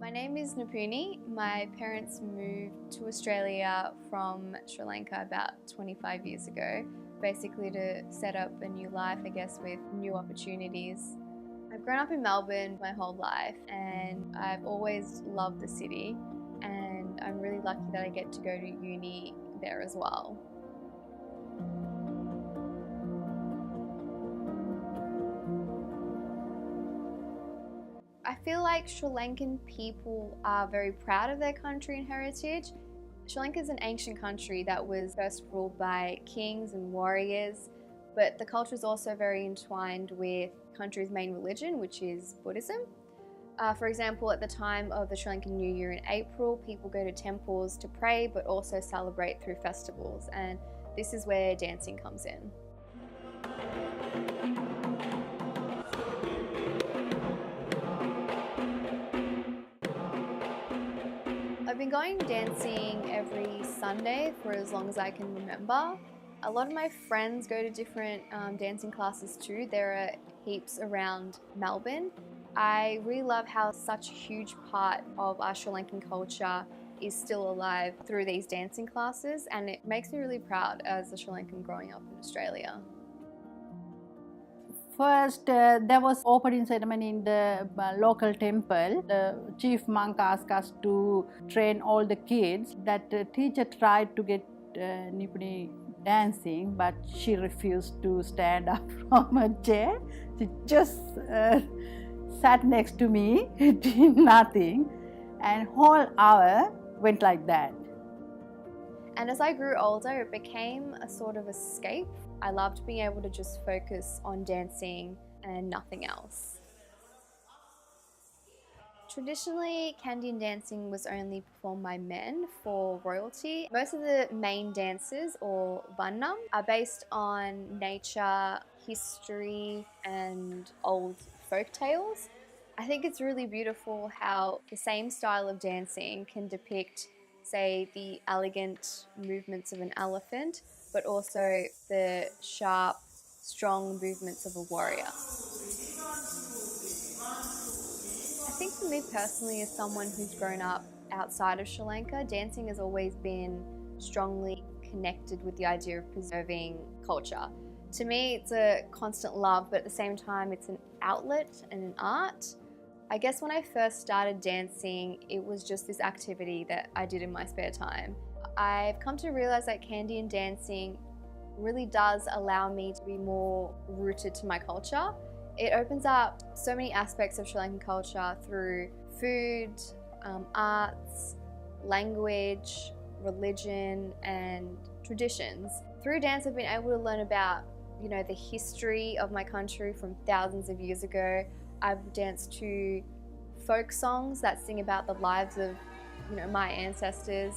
My name is Nipuni. My parents moved to Australia from Sri Lanka about 25 years ago, basically to set up a new life, I guess, with new opportunities. I've grown up in Melbourne my whole life and I've always loved the city, and I'm really lucky that I get to go to uni there as well. I feel like Sri Lankan people are very proud of their country and heritage. Sri Lanka is an ancient country that was first ruled by kings and warriors, but the culture is also very entwined with the country's main religion, which is Buddhism. For example, at the time of the Sri Lankan New Year in April, people go to temples to pray, but also celebrate through festivals, and this is where dancing comes in. I've been going dancing every Sunday for as long as I can remember. A lot of my friends go to different dancing classes too. There are heaps around Melbourne. I really love how such a huge part of our Sri Lankan culture is still alive through these dancing classes, and it makes me really proud as a Sri Lankan growing up in Australia. First, there was opening ceremony in the local temple. The chief monk asked us to train all the kids. That teacher tried to get Nipuni dancing, but she refused to stand up from her chair. She just sat next to me, did nothing, and whole hour went like that. And as I grew older, it became a sort of escape. I loved being able to just focus on dancing and nothing else. Traditionally, Kandyan dancing was only performed by men for royalty. Most of the main dances, or varnam, are based on nature, history, and old folk tales. I think it's really beautiful how the same style of dancing can depict, say, the elegant movements of an elephant, but also the sharp, strong movements of a warrior. I think for me personally, as someone who's grown up outside of Sri Lanka, dancing has always been strongly connected with the idea of preserving culture. To me, it's a constant love, but at the same time, it's an outlet and an art. I guess when I first started dancing, it was just this activity that I did in my spare time. I've come to realize that Kandyan dancing really does allow me to be more rooted to my culture. It opens up so many aspects of Sri Lankan culture through food, arts, language, religion, and traditions. Through dance, I've been able to learn about, the history of my country from thousands of years ago. I've danced to folk songs that sing about the lives of, my ancestors.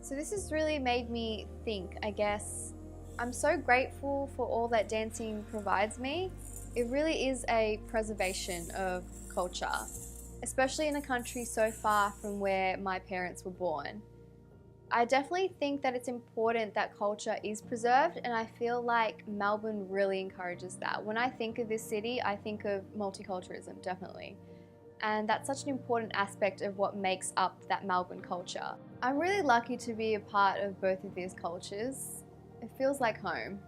So this has really made me think, I guess. I'm so grateful for all that dancing provides me. It really is a preservation of culture, especially in a country so far from where my parents were born. I definitely think that it's important that culture is preserved, and I feel like Melbourne really encourages that. When I think of this city, I think of multiculturalism, definitely. And that's such an important aspect of what makes up that Melbourne culture. I'm really lucky to be a part of both of these cultures. It feels like home.